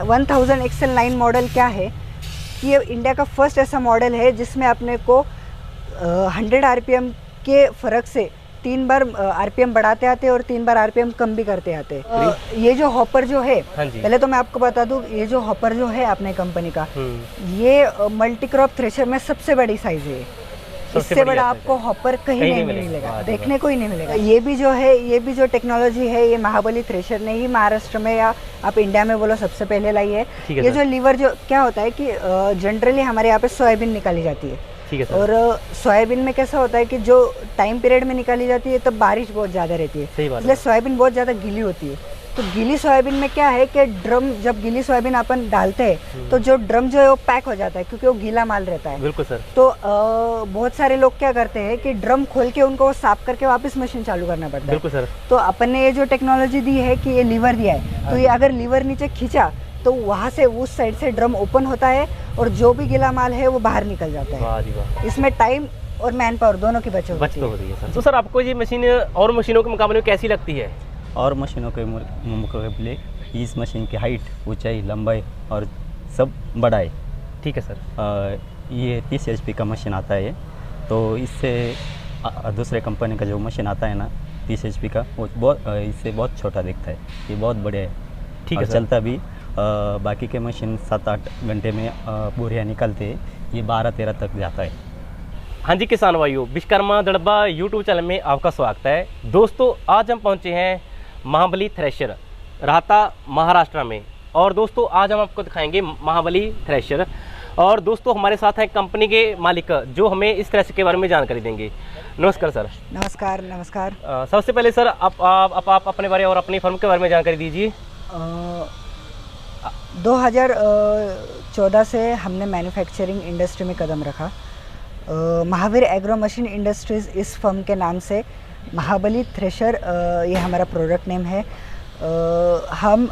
1000 XL 9 model क्या है कि ये इंडिया का फर्स्ट ऐसा मॉडल है जिसमें अपने को 100 RPM के फ़र्क से 3 बार RPM बढ़ाते आते और 3 बार RPM कम भी करते आते। ये जो हॉपर जो है, पहले तो मैं आपको बता दूं, ये जो हॉपर जो है अपने कंपनी का, ये मल्टी क्रॉप थ्रेशर में सबसे बड़ी साइज है। इससे बड़ा आपको हॉपर कहीं नहीं मिलेगा, देखने को ही नहीं मिलेगा। ये भी जो है, ये भी जो टेक्नोलॉजी है, ये महाबली थ्रेशर ने ही महाराष्ट्र में या आप इंडिया में बोलो सबसे पहले लाई है। ये जो लीवर जो क्या होता है कि जनरली हमारे यहाँ पे सोयाबीन निकाली जाती है, और सोयाबीन में कैसा होता है कि जो टाइम पीरियड में निकाली जाती है तब बारिश बहुत ज़्यादा रहती है, इसलिए सोयाबीन बहुत ज़्यादा गीली होती है। तो गीली सोयाबीन में क्या है कि ड्रम, जब गीली सोयाबीन अपन डालते हैं तो जो ड्रम जो है वो पैक हो जाता है क्योंकि वो गीला माल रहता है। बिल्कुल सर। तो बहुत सारे लोग क्या करते हैं कि ड्रम खोल के उनको साफ करके वापस मशीन चालू करना पड़ता है। बिल्कुल सर। तो अपन ने ये जो टेक्नोलॉजी दी है कि ये लीवर दिया है, तो ये अगर लीवर नीचे खींचा तो वहाँ से उस साइड से ड्रम ओपन होता है और जो भी गीला माल है वो बाहर निकल जाता है। वाह जी वाह। इसमें टाइम और मैन पावर दोनों की बचत होती है। तो सर आपको ये मशीन और मशीनों के मुकाबले में कैसी लगती है? और मशीनों के मुकाबले इस मशीन की हाइट, ऊंचाई, लंबाई और सब बड़ा है। ठीक है सर। ये 30 HP का मशीन आता है, तो इससे दूसरे कंपनी का जो मशीन आता है ना 30 HP का, वो बहुत इससे बहुत छोटा दिखता है। ये बहुत बढ़िया है। ठीक है। चलता भी बाकी के मशीन 7-8 घंटे में बोरियाँ निकलते हैं, ये 12-13 तक जाता है। हाँ जी किसान भाइयों, विश्वकर्मा दड़बा यूट्यूब चैनल में आपका स्वागत है। दोस्तों आज हम पहुँचे हैं महाबली थ्रेशर राहता महाराष्ट्र में, और दोस्तों आज हम आपको दिखाएंगे महाबली थ्रेशर। और दोस्तों हमारे साथ हैं कंपनी के मालिक जो हमें इस थ्रेशर के बारे में जानकारी देंगे। नमस्कार सर। नमस्कार। नमस्कार। सबसे पहले सर आप अपने बारे और अपनी फर्म के बारे में जानकारी दीजिए। 2014 से हमने मैन्युफैक्चरिंग इंडस्ट्री में कदम रखा। महावीर एग्रो मशीन इंडस्ट्रीज़ इस फर्म के नाम से, महाबली थ्रेशर ये हमारा प्रोडक्ट नेम है। हम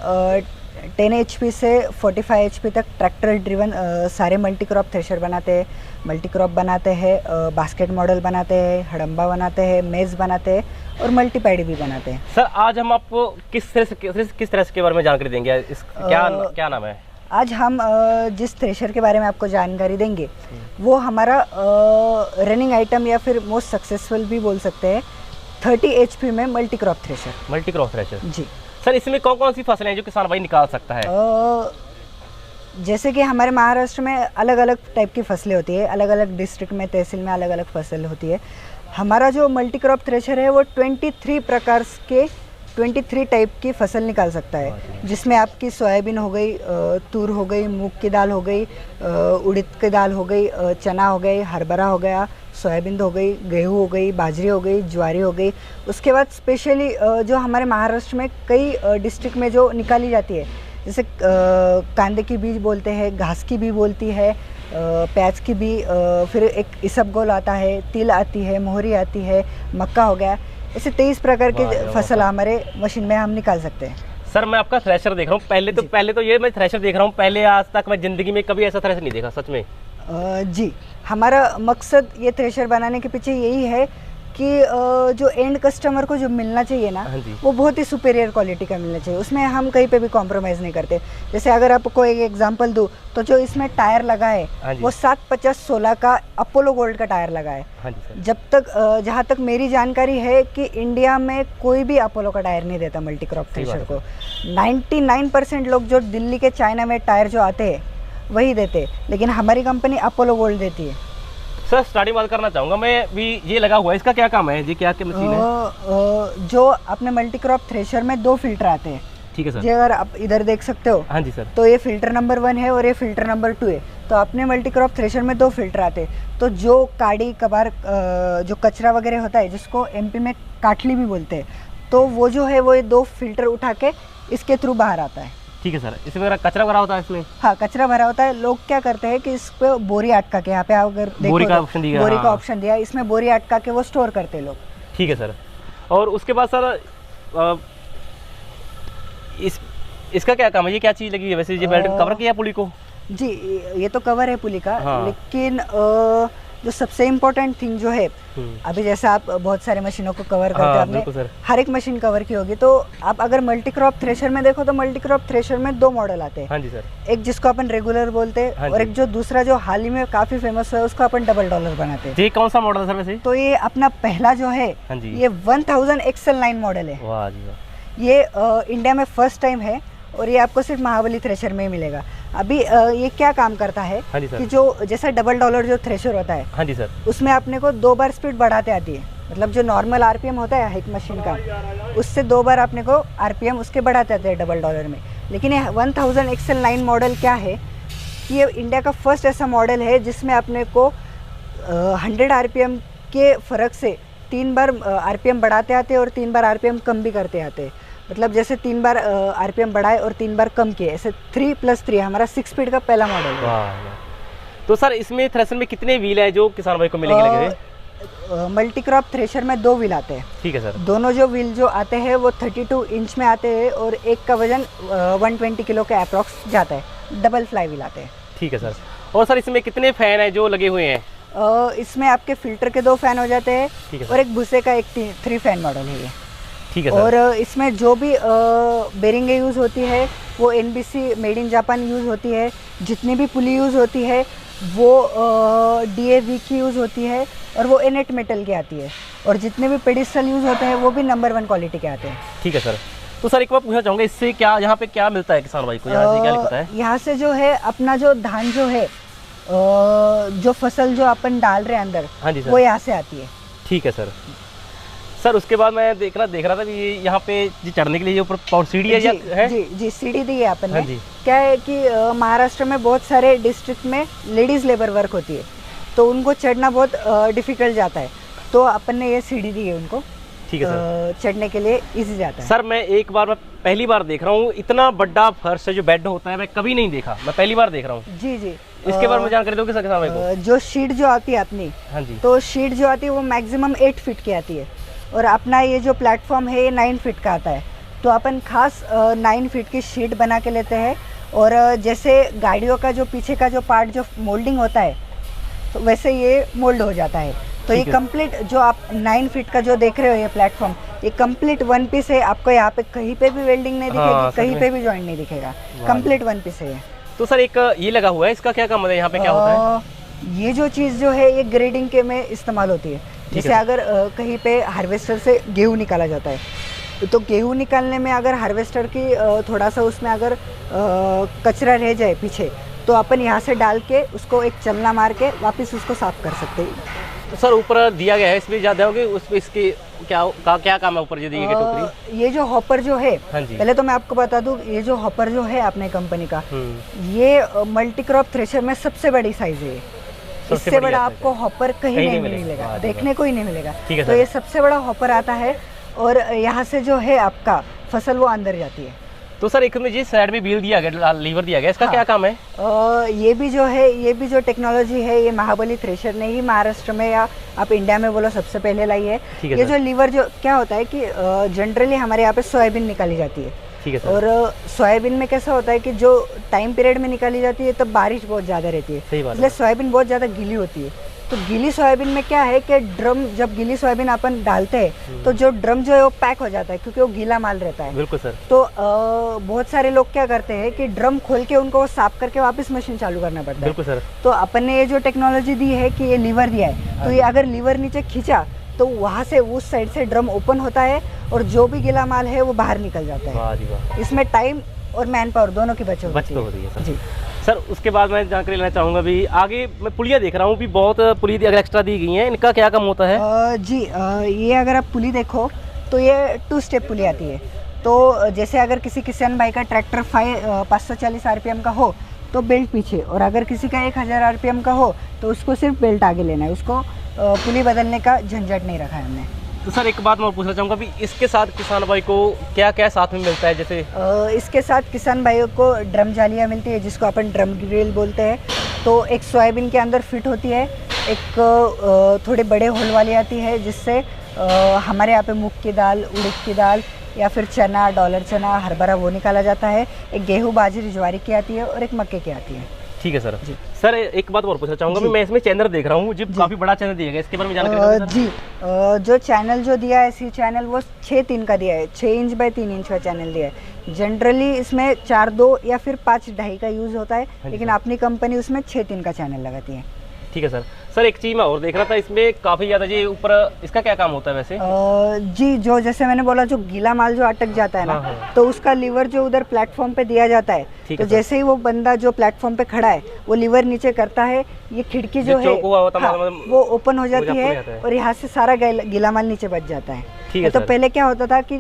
10 HP से 45 HP तक ट्रैक्टर ड्रिवन सारे मल्टी क्रॉप थ्रेशर बनाते हैं, मल्टी क्रॉप बनाते हैं, बास्केट मॉडल बनाते हैं, हड़म्बा बनाते हैं, मेज़ बनाते हैं और मल्टी पैडी भी बनाते हैं। सर आज हम आपको किस तरह के बारे में जानकारी देंगे? क्या नाम है? आज हम जिस थ्रेशर के बारे में आपको जानकारी देंगे वो हमारा रनिंग आइटम या फिर मोस्ट सक्सेसफुल भी बोल सकते हैं 30 HP में multi crop thresher. Multi crop thresher जी सर। इसमें कौन कौन सी फसलें हैं जो किसान भाई निकाल सकता है? जैसे कि हमारे महाराष्ट्र में अलग अलग टाइप की फसलें होती है, अलग अलग डिस्ट्रिक्ट में, तहसील में अलग अलग फसल होती है। हमारा जो मल्टी क्रॉप थ्रेशर है वो 23 प्रकार के 23 टाइप की फसल निकाल सकता है, जिसमें आपकी सोयाबीन हो गई, तूर हो गई, मूंग की दाल हो गई, उड़द की दाल हो गई, चना हो गई, हरभरा हो गया, सोयाबीन हो गई, गेहूँ हो गई, बाजरी हो गई, ज्वारी हो गई। उसके बाद स्पेशली जो हमारे महाराष्ट्र में कई डिस्ट्रिक्ट में जो निकाली जाती है, जैसे कांदे की बीज बोलते हैं, घास की भी बोलती है, प्याज की भी, फिर एक इसबगोल आता है, तिल आती है, मोहरी आती है, मक्का हो गया। ऐसे 23 प्रकार की फसल हमारे मशीन में हम निकाल सकते हैं। सर मैं आपका थ्रेशर देख रहा हूँ, पहले तो ये मैं थ्रेशर देख रहा हूँ, पहले आज तक मैं ज़िंदगी में कभी ऐसा थ्रेशर नहीं देखा सच में। जी, हमारा मकसद ये थ्रेशर बनाने के पीछे यही है कि जो एंड कस्टमर को जो मिलना चाहिए ना, वो बहुत ही सुपीरियर क्वालिटी का मिलना चाहिए। उसमें हम कहीं पे भी कॉम्प्रोमाइज़ नहीं करते। जैसे अगर आपको एक एग्जांपल दूँ तो जो इसमें टायर लगा है वो 750-16 का अपोलो गोल्ड का टायर लगा है। जब तक जहाँ तक मेरी जानकारी है कि इंडिया में कोई भी अपोलो का टायर नहीं देता मल्टी क्रॉप थ्रेशर को। 99% लोग जो दिल्ली के, चाइना में टायर जो आते हैं वही देते, लेकिन हमारी कंपनी अपोलो गोल्ड देती है। सर स्टार्टिंग बात करना चाहूँगा मैं भी, ये लगा हुआ है इसका क्या काम है जी? क्या मशीन है? जो अपने मल्टी क्रॉप थ्रेशर में 2 फिल्टर आते हैं। ठीक है सर। जी अगर आप इधर देख सकते हो। हाँ जी सर। तो ये फिल्टर नंबर 1 है और ये फिल्टर नंबर 2 है। तो अपने मल्टी क्रॉप थ्रेशर में 2 फिल्टर आते हैं। तो जो काड़ी कबार जो कचरा वगैरह होता है, जिसको MP में काटली भी बोलते हैं, तो वो जो है वो ये 2 फिल्टर उठा के इसके थ्रू बाहर आता है। ठीक है सर। इसमें कचरा भरा होता है इसमें? हाँ, कचरा भरा होता है। लोग क्या करते हैं कि इस पे बोरी अटका के, यहाँ पे अगर बोरी का ऑप्शन दिया, बोरी का ऑप्शन दिया, इसमें बोरी अटका के वो स्टोर करते हैं लोग। ठीक है सर। और उसके बाद सर इसका क्या काम है? ये क्या चीज़ लगी है वैसे? ये बेल्ट कवर किया पुली को? जी, ये तो कवर है पुली का। हाँ। लेकिन जो सबसे इम्पोर्टेंट थिंग जो है, अभी जैसे आप बहुत सारे मशीनों को कवर करते हैं, आपने हर एक मशीन कवर की होगी, तो आप अगर मल्टी क्रॉप थ्रेशर में देखो तो मल्टी क्रॉप थ्रेशर में 2 मॉडल आते हैं। हाँ जी सर। एक जिसको अपन रेगुलर बोलते हैं और एक जो दूसरा जो हाल ही में काफी फेमस है उसको अपन डबल डॉलर बनाते हैं। ये कौन सा मॉडल है सर वैसे? तो ये अपना पहला जो है ये 1000 XL9 मॉडल है। वाह जी वाह। ये इंडिया में फर्स्ट टाइम है और ये आपको सिर्फ महाबली थ्रेशर में ही मिलेगा। अभी ये क्या काम करता है कि जो जैसा डबल डॉलर जो थ्रेशर होता है, हाँ जी सर, उसमें अपने को 2 बार स्पीड बढ़ाते आती है। मतलब जो नॉर्मल आरपीएम होता है एक मशीन का, उससे 2 बार अपने को आरपीएम उसके बढ़ाते आते हैं डबल डॉलर में। लेकिन ये 1000 XL9 मॉडल क्या है कि ये इंडिया का फर्स्ट ऐसा मॉडल है जिसमें अपने को 100 आरपीएम के फ़र्क से 3 बार आरपीएम बढ़ाते आते हैं और 3 बार आरपीएम कम भी करते आते हैं। मतलब जैसे 3 बार आरपीएम बढ़ाए और 3 बार कम किए, ऐसे 3+3 हमारा 6 स्पीड का पहला मॉडल है। तो सर इसमें थ्रेशर में कितने व्हील है जो किसान भाई को मिलेंगे लगे? मल्टी क्रॉप थ्रेशर में 2 व्हील आते हैं। ठीक है सर। दोनों जो व्हील जो आते हैं वो 32 इंच में आते हैं और एक का वजन 120 किलो के अप्रॉक्स जाता है। डबल फ्लाई व्हील आते हैं। ठीक है सर। और सर इसमें कितने फैन है जो लगे हुए हैं? इसमें आपके फिल्टर के 2 फैन हो जाते हैं और एक भूसे का एक 3 फैन मॉडल है ये। ठीक है सर। और इसमें जो भी बेरिंग यूज़ होती है वो NBC made in Japan use होती है। जितनी भी पुली यूज़ होती है वो DAV की यूज़ होती है और वो इनेट मेटल की आती है। और जितने भी पेडिस्टल यूज़ होते हैं वो भी नंबर 1 क्वालिटी के आते हैं। ठीक है सर। तो सर एक बार पूछना चाहूँगा, इससे क्या यहाँ पे क्या मिलता है किसान भाई को? यहाँ से क्या लिखता है? यहाँ से जो है अपना जो धान जो है जो फसल जो अपन डाल रहे हैं अंदर, हाँ जी सर, वो यहाँ से आती है। ठीक है सर। सर उसके बाद मैं देख रहा था कि यहाँ पे चढ़ने के लिए ऊपर सीढ़ी है। जी सीढ़ी दी है अपन ने। क्या है कि महाराष्ट्र में बहुत सारे डिस्ट्रिक्ट में लेडीज़ लेबर वर्क होती है तो उनको चढ़ना बहुत डिफिकल्ट जाता है, तो अपन ने ये सीढ़ी दी है उनको। ठीक है सर। चढ़ने के लिए इजी जाता है। सर मैं पहली बार देख रहा हूँ इतना बड़ा फर्श है जो बेड होता है, मैं कभी नहीं देखा, मैं पहली बार देख रहा हूँ। जी। इसके बारे में जानकारी दोगे सर किसान भाई को? जो शीट जो आती है अपनी, हाँ जी, तो शीट जो आती है वो मैक्सिमम 8 फीट की आती है और अपना ये जो प्लेटफॉर्म है ये 9 फीट का आता है। तो अपन खास 9 फीट की शीट बना के लेते हैं और जैसे गाड़ियों का जो पीछे का जो पार्ट जो मोल्डिंग होता है तो वैसे ये मोल्ड हो जाता है। तो ये कंप्लीट जो आप 9 फीट का जो देख रहे हो ये प्लेटफॉर्म, ये कंप्लीट 1 पीस है। आपको यहाँ पे कहीं पे भी वेल्डिंग नहीं दिखेगी, कहीं पे भी जॉइंट नहीं दिखेगा, कंप्लीट 1 पीस है। तो सर एक ये लगा हुआ है, इसका क्या काम है? यहाँ पे क्या होता है? ये जो चीज़ जो है ये ग्रेडिंग के में इस्तेमाल होती है। जैसे अगर कहीं पे हार्वेस्टर से गेहूँ निकाला जाता है तो गेहूँ निकालने में अगर हार्वेस्टर की थोड़ा सा उसमें अगर कचरा रह जाए पीछे तो अपन यहाँ से डाल के उसको एक चलना मार के वापस उसको साफ कर सकते हैं। तो सर ऊपर दिया गया है, इसमें ज़्यादा होगी उस पर इसकी क्या काम है ऊपर जो दी गई टोकरी? ये जो हॉपर जो है, हाँ जी, पहले तो मैं आपको बता दूं ये जो हॉपर जो है अपने कंपनी का ये मल्टी क्रॉप थ्रेशर में सबसे बड़ी साइज है। इससे बड़ा आपको हॉपर कहीं नहीं मिलेगा, देखने को ही नहीं मिलेगा। तो ये सबसे बड़ा हॉपर आता है और यहाँ से जो है आपका फसल वो अंदर जाती है। तो सर एक में जी साइड में व्हील दिया गया, लीवर दिया गया, इसका क्या काम है? ये भी जो टेक्नोलॉजी है ये महाबली थ्रेशर ने ही महाराष्ट्र में या आप इंडिया में बोलो सबसे पहले लाई है। ये जो लीवर जो क्या होता है कि जनरली हमारे यहाँ पे सोयाबीन निकाली जाती है। ठीक है सर। और सोयाबीन में कैसा होता है कि जो टाइम पीरियड में निकाली जाती है तब बारिश बहुत ज़्यादा रहती है, इसलिए सोयाबीन बहुत ज़्यादा गीली होती है। तो गीली सोयाबीन में क्या है कि ड्रम जब गीली सोयाबीन अपन डालते हैं तो जो ड्रम जो है वो पैक हो जाता है क्योंकि वो गीला माल रहता है। बिल्कुल सर। तो बहुत सारे लोग क्या करते हैं कि ड्रम खोल के उनको साफ करके वापस मशीन चालू करना पड़ता है। बिल्कुल सर। तो अपन ने ये जो टेक्नोलॉजी दी है कि ये लीवर दिया है, तो ये अगर लीवर नीचे खींचा तो वहाँ से उस साइड से ड्रम ओपन होता है और जो भी गीला माल है वो बाहर निकल जाता है। इसमें टाइम और मैन पावर दोनों की बचत होती है। जी सर। उसके बाद मैं जानकारी लेना चाहूँगा भी आगे मैं पुलिया देख रहा हूँ भी बहुत पुली अगर एक्स्ट्रा दी गई हैं, इनका क्या काम होता है? जी ये अगर आप पुली देखो तो ये 2 स्टेप पुली आती है। तो जैसे अगर किसी किसान भाई का ट्रैक्टर 540 RPM का हो तो बेल्ट पीछे, और अगर किसी का 1000 RPM का हो तो उसको सिर्फ बेल्ट आगे लेना है, उसको पुली बदलने का झंझट नहीं रखा है हमने। तो सर एक बात मैं पूछना चाहूँगा भी इसके साथ किसान भाई को क्या क्या साथ में मिलता है? जैसे इसके साथ किसान भाइयों को ड्रम जालियाँ मिलती है जिसको अपन ड्रम ग्रिल बोलते हैं। तो एक सोयाबीन के अंदर फिट होती है, एक थोड़े बड़े होल वाली आती है जिससे हमारे यहाँ पे मूंग की दाल, उड़द की दाल या फिर चना, डॉलर चना, हरभरा वो निकाला जाता है। एक गेहूँ, बाजरी, ज्वारी की आती है और एक मक्के की आती है। ठीक है सर। जी। सर एक बात और पूछना चाहूँगा, मैं इसमें चैनल देख रहा हूँ जी, काफ़ी बड़ा चैनल दिया गया, इसके बारे में जानकारी जी। जो चैनल जो दिया है सी चैनल, वो 6:3 का दिया है, 6 इंच बाय 3 इंच का चैनल दिया है। जनरली इसमें 4:2 या फिर 5:2.5 का यूज़ होता है, लेकिन अपनी कंपनी उसमें 6:3 का चैनल लगाती है। ठीक है सर। सर एक चीज़ मैं और देख रहा था, इसमें काफ़ी ज़्यादा जी ऊपर, इसका क्या काम होता है वैसे? जी, जो जैसे मैंने बोला, जो गीला माल जो अटक जाता है ना, हाँ। तो उसका लीवर जो उधर प्लेटफॉर्म पे दिया जाता है, ठीक तो है सर। जैसे ही वो बंदा जो प्लेटफॉर्म पे खड़ा है वो लीवर नीचे करता है, ये खिड़की जो है चौक हुआ होता है, हाँ, मतलब वो ओपन हो जाती जाता है है। और यहाँ से सारा गीला माल नीचे बच जाता है। ठीक है तो सर। पहले क्या होता था कि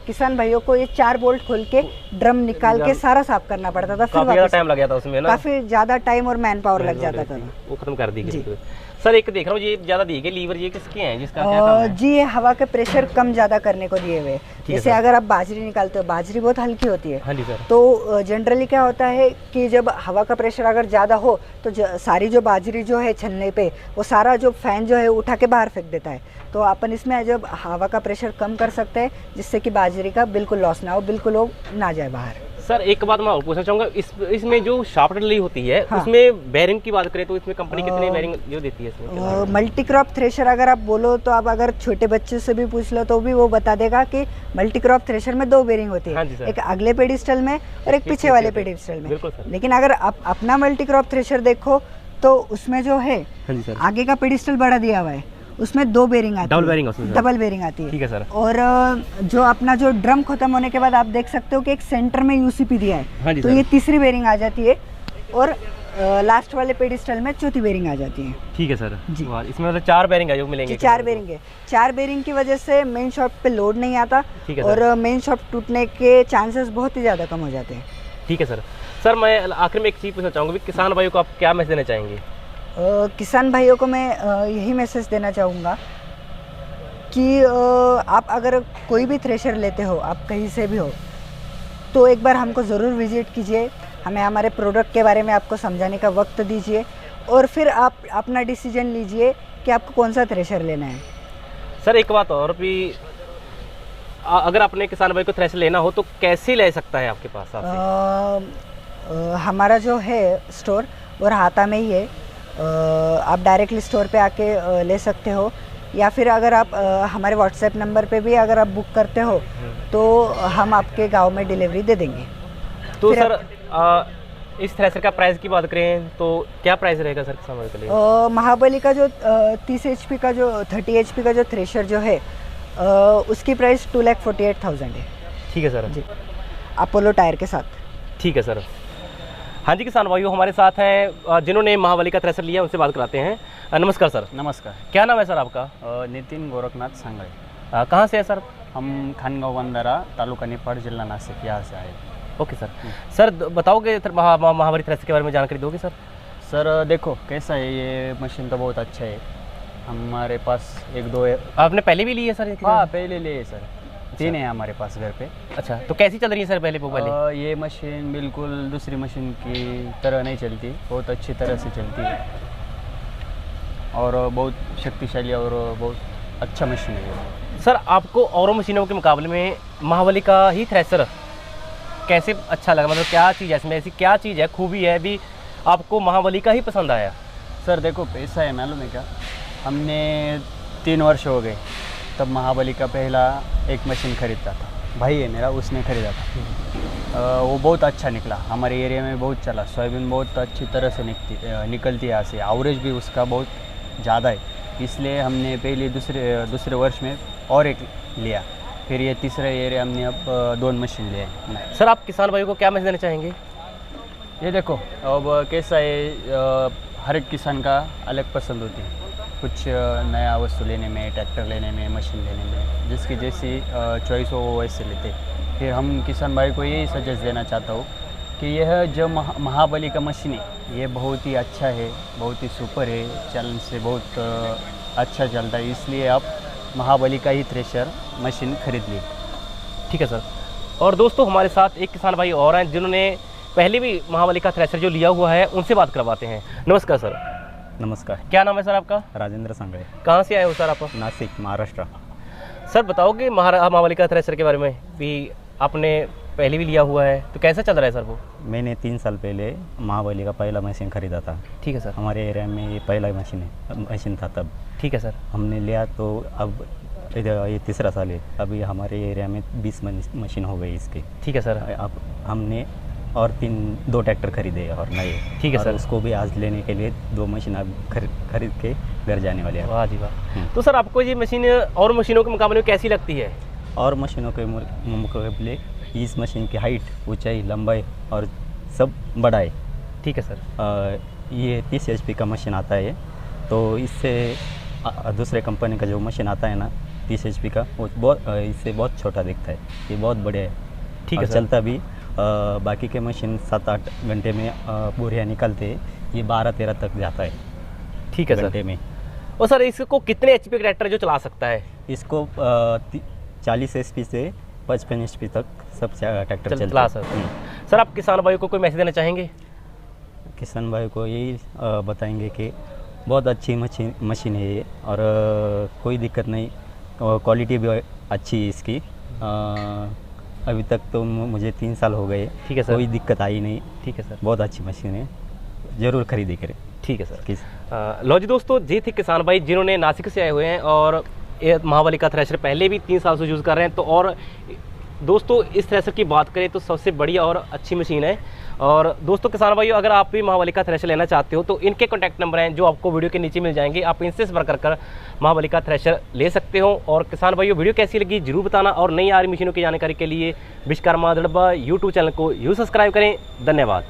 किसान भाइयों को ये 4 बोल्ट खोल के ड्रम निकाल के सारा साफ करना पड़ता था, फिर काफ़ी ज़्यादा वापस टाइम लग गया था उसमें ना, काफी ज्यादा टाइम और मैन पावर लग जाता था। वो खत्म कर दी जी। गई। सर एक देख रहा हूँ, ये ज़्यादा दिए गए लीवर, ये किसके हैं, जिसका क्या काम है? जी, ये हवा के प्रेशर कम ज़्यादा करने को दिए हुए हैं। है जैसे सर। अगर आप बाजरी निकालते हो, बाजरी बहुत हल्की होती है, हाँ जी सर। तो जनरली क्या होता है कि जब हवा का प्रेशर अगर ज़्यादा हो तो सारी जो बाजरी जो है छलने पे, वो सारा जो फैन जो है उठा के बाहर फेंक देता है। तो अपन इसमें जब हवा का प्रेशर कम कर सकते हैं, जिससे कि बाजरी का बिल्कुल लॉस ना हो, बिल्कुल वो ना जाए बाहर। सर एक बात मैं और पूछना चाहूँगा, इसमें जो शाफ्ट डली होती है, हाँ। उसमें बेरिंग की बात करें तो इसमें कंपनी कितने बेरिंग जो देती है इसमें? मल्टी क्रॉप थ्रेशर अगर आप बोलो तो आप अगर छोटे बच्चे से भी पूछ लो तो भी वो बता देगा कि मल्टी क्रॉप थ्रेशर में 2 बेरिंग होती हाँ जी सर। है, एक अगले पेडिस्टल में और एक पीछे वाले पेडिस्टल में। बिल्कुल सर। लेकिन अगर आप अपना मल्टी क्रॉप थ्रेशर देखो तो उसमें जो है हाँ जी सर। आगे का पेडिस्टल बड़ा दिया हुआ है, उसमें 2 बेरिंग आती है, डबल बेरिंग उसमें सर। डबल बेरिंग आती है। ठीक है सर। और जो अपना जो ड्रम खत्म होने के बाद आप देख सकते हो कि एक सेंटर में यूसीपी दिया हाँ है, जी तो सर। ये तीसरी बेरिंग आ जाती है और लास्ट वाले पेडिस्टल में चौथी बेरिंग आ जाती है। ठीक है सर जी। वाह, इसमें मतलब 4 बेरिंग है जो मिलेंगे? 4 बेरिंग है। 4 बेरिंग की वजह से मेन शॉफ्ट पे लोड नहीं आता ठीक है और मेन शॉफ्ट टूटने के चांसेस बहुत ही ज़्यादा कम हो जाते हैं। ठीक है सर। सर मैं आखिर में एक चीज़ पूछना चाहूँगा, किसान भाइयों को आप क्या मैसेज देना चाहेंगे? किसान भाइयों को मैं यही मैसेज देना चाहूँगा कि आप अगर कोई भी थ्रेशर लेते हो, आप कहीं से भी हो, तो एक बार हमको ज़रूर विजिट कीजिए, हमें हमारे प्रोडक्ट के बारे में आपको समझाने का वक्त दीजिए और फिर आप अपना डिसीजन लीजिए कि आपको कौन सा थ्रेशर लेना है। सर एक बात और भी, अगर अपने किसान भाई को थ्रेशर लेना हो तो कैसे ले सकता है आपके पास आपसे? हमारा जो है स्टोर वो हाता में ही है, आप डायरेक्टली स्टोर पे आके ले सकते हो, या फिर अगर आप हमारे व्हाट्सएप नंबर पे भी अगर आप बुक करते हो तो हम आपके गांव में डिलीवरी दे देंगे। तो सर इस थ्रेशर का प्राइस की बात करें तो क्या प्राइस रहेगा सर किसान भाई के लिए? महाबली का जो 30 HP का जो 30 HP का जो थ्रेशर जो है उसकी प्राइस 2,48,000 है। ठीक है सर जी, अपोलो टायर के साथ। ठीक है सर। हाँ जी किसान भाइयों, हमारे साथ हैं जिन्होंने महाबली का थ्रेशर लिया, उनसे बात कराते हैं। नमस्कार सर। नमस्कार। क्या नाम है सर आपका? नितीन गोरखनाथ सांगळे। कहाँ से है सर? हम खानगांव बंदरा, तालुका निफाड, जिला नासिक, यहाँ से आए। Okay sir. सर बताओगे महाबली थ्रेशर के बारे में जानकारी दोगे सर? सर देखो कैसा है, ये मशीन तो बहुत अच्छा है, हमारे पास 1-2 है। आपने पहले भी ली है सर? हाँ पहले लिए सर, 3 है हमारे पास घर पे। अच्छा, तो कैसी चल रही है सर पहले वाली? ये मशीन बिल्कुल दूसरी मशीन की तरह नहीं चलती, बहुत अच्छी तरह से चलती है और बहुत शक्तिशाली और बहुत अच्छा मशीन है ये। सर आपको और मशीनों के मुकाबले में महाबली का ही थ्रेशर कैसे अच्छा लगा, मतलब क्या चीज़ है इसमें, ऐसी क्या चीज़ है, खूबी है भी आपको महाबली का ही पसंद आया? सर देखो पैसा है, मालूम है क्या, हमने 3 वर्ष हो गए, तब महाबली का पहला एक मशीन खरीदा था, भाई है मेरा, उसने खरीदा था। वो बहुत अच्छा निकला, हमारे एरिया में बहुत चला, सोयाबीन बहुत अच्छी तरह से निकलती है यहाँ से, एवरेज भी उसका बहुत ज़्यादा है, इसलिए हमने पहले दूसरे वर्ष में और एक लिया, फिर ये तीसरे एरिया हमने अब 2 मशीन लिए। सर आप किसान भाइयों को क्या मैसेज देना चाहेंगे? ये देखो अब कैसा है, हर एक किसान का अलग पसंद होती है, कुछ नया वस्तु लेने में, ट्रैक्टर लेने में, मशीन लेने में, जिसकी जैसी चॉइस हो वो वैसे लेते। फिर हम किसान भाई को यही सजेस्ट देना चाहता हूँ कि यह जो महाबली का मशीन है ये बहुत ही अच्छा है, बहुत ही सुपर है, चलन से बहुत अच्छा चलता है, इसलिए आप महाबली का ही थ्रेशर मशीन खरीद ली। ठीक है सर। और दोस्तों हमारे साथ एक किसान भाई और हैं जिन्होंने पहले भी महाबली का थ्रेशर जो लिया हुआ है, उनसे बात करवाते हैं। नमस्कार सर। नमस्कार। क्या नाम है सर आपका? राजेंद्र सांगळे। कहाँ से आए हो सर आप? नासिक, महाराष्ट्र। सर बताओगे महाबली का थ्रेशर के बारे में भी, आपने पहले भी लिया हुआ है, तो कैसा चल रहा है सर वो? मैंने 3 साल पहले महाबली का पहला मशीन खरीदा था। ठीक है सर। हमारे एरिया में ये पहला मशीन था तब। ठीक है सर। हमने लिया तो अब इधर ये तीसरा साल है। अभी हमारे एरिया में 20 मशीन हो गई इसकी। ठीक है सर। अब हमने और 2 ट्रैक्टर खरीदे और नए। ठीक है और सर। उसको भी आज लेने के लिए 2 मशीन अब खरीद के घर जाने वाले हैं। वाह जी वाह। तो सर आपको ये मशीन और मशीनों के मुकाबले में कैसी लगती है? और मशीनों के मुकाबले इस मशीन की हाइट, ऊंचाई, लंबाई और सब बड़ा है। ठीक है सर। ये 30 HP का मशीन आता है, तो इससे दूसरे कंपनी का जो मशीन आता है ना 30 HP का, वो इससे बहुत छोटा दिखता है। ये बहुत बड़े है। ठीक है और सर। चलता भी बाकी के मशीन 7-8 घंटे में बोरियाँ निकलते, ये 12-13 तक जाता है। ठीक है घंटे सर। में। और सर इसको कितने HP का ट्रैक्टर जो चला सकता है? इसको 40 HP से 55 HP तक सब ट्रैक्टर चला चलता सकता है। है। सर आप किसान भाइयों को कोई मैसेज देना चाहेंगे? किसान भाई को यही बताएंगे कि बहुत अच्छी मशीन है ये, और कोई दिक्कत नहीं, क्वालिटी भी अच्छी है इसकी। अभी तक तो मुझे 3 साल हो गए। ठीक है सर। कोई दिक्कत आई नहीं। ठीक है सर। बहुत अच्छी मशीन है, ज़रूर खरीदी करें। ठीक है सर। लो जी दोस्तों, ये थे किसान भाई जिन्होंने नासिक से आए हुए हैं और ये महाबली का थ्रेशर पहले भी 3 साल से यूज़ कर रहे हैं। तो और दोस्तों इस थ्रेशर की बात करें तो सबसे बढ़िया और अच्छी मशीन है। और दोस्तों किसान भाइयों, अगर आप भी महाबली का थ्रेशर लेना चाहते हो तो इनके कॉन्टैक्ट नंबर हैं जो आपको वीडियो के नीचे मिल जाएंगे। आप इनसे संपर्क कर महाबली का थ्रेशर ले सकते हो। और किसान भाइयों, वीडियो कैसी लगी जरूर बताना, और नई आ रही मशीनों की जानकारी के लिए विश्वकर्मा दड़बा यूट्यूब चैनल को यूँ सब्सक्राइब करें। धन्यवाद।